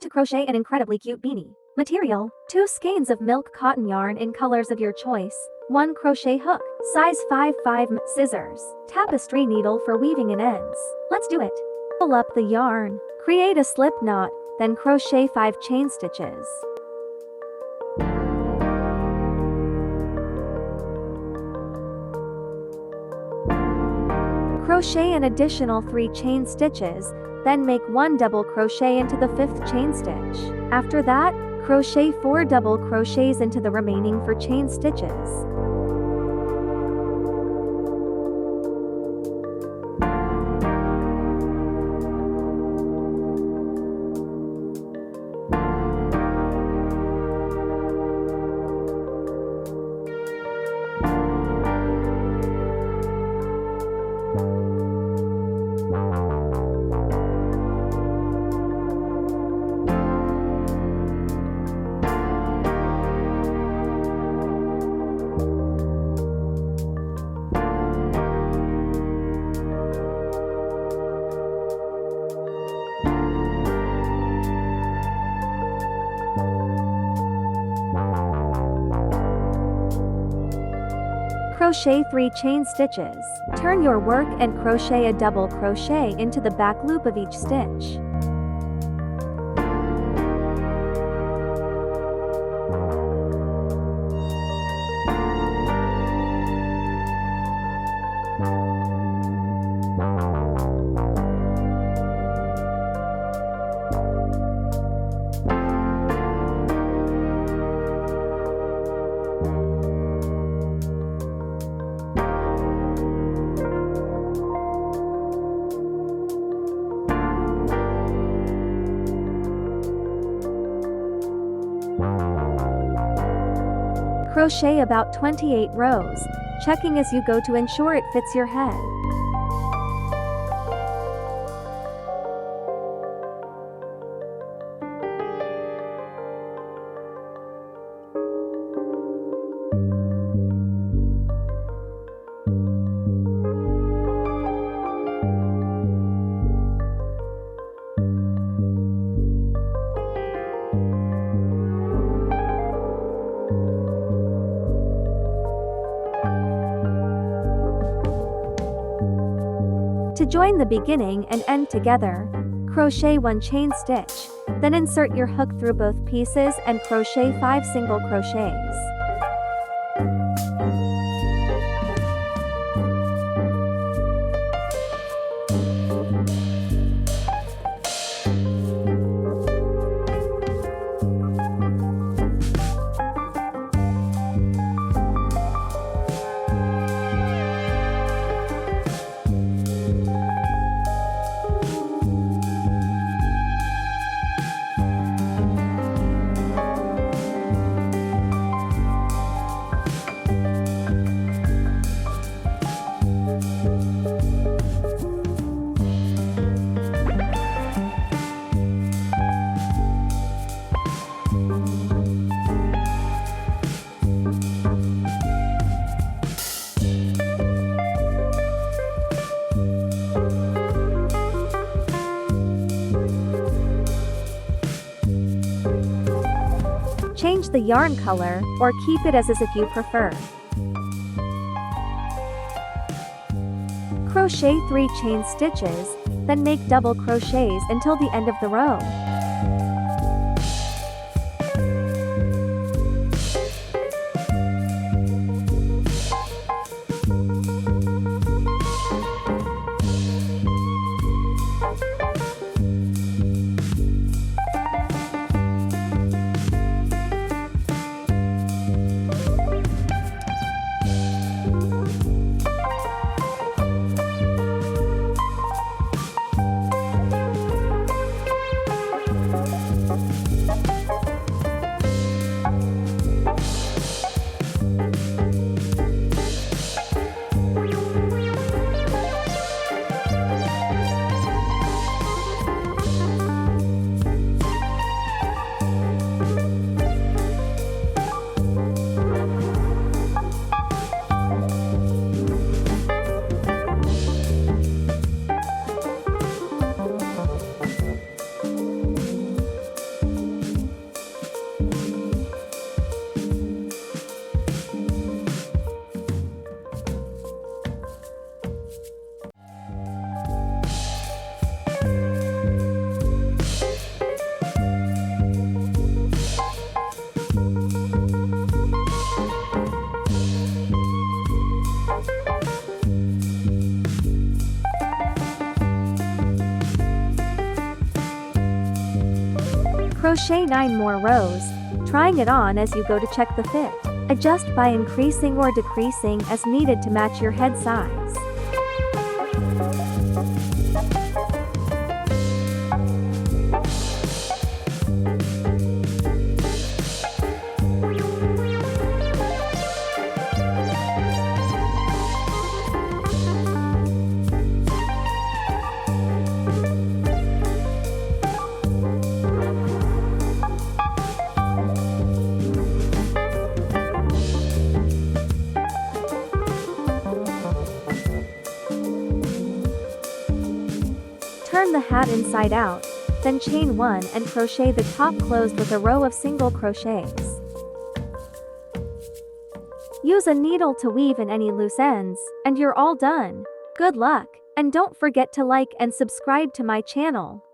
to crochet an incredibly cute beanie. Material: 2 skeins of milk cotton yarn in colors of your choice, 1 crochet hook, size 5 scissors, tapestry needle for weaving in ends. Let's do it. Pull up the yarn, create a slip knot, then crochet 5 chain stitches. Crochet an additional 3 chain stitches, then make 1 double crochet into the 5th chain stitch. After that, crochet 4 double crochets into the remaining 4 chain stitches. Crochet 3 chain stitches. Turn your work and crochet a double crochet into the back loop of each stitch. Crochet about 28 rows, checking as you go to ensure it fits your head. To join the beginning and end together, crochet 1 chain stitch, then insert your hook through both pieces and crochet 5 single crochets. Change the yarn color, or keep it as is if you prefer. Crochet 3 chain stitches, then make double crochets until the end of the row. Crochet 9 more rows, trying it on as you go to check the fit. Adjust by increasing or decreasing as needed to match your head size. Turn the hat inside out, then chain 1 and crochet the top closed with a row of single crochets. Use a needle to weave in any loose ends, and you're all done. Good luck, and don't forget to like and subscribe to my channel.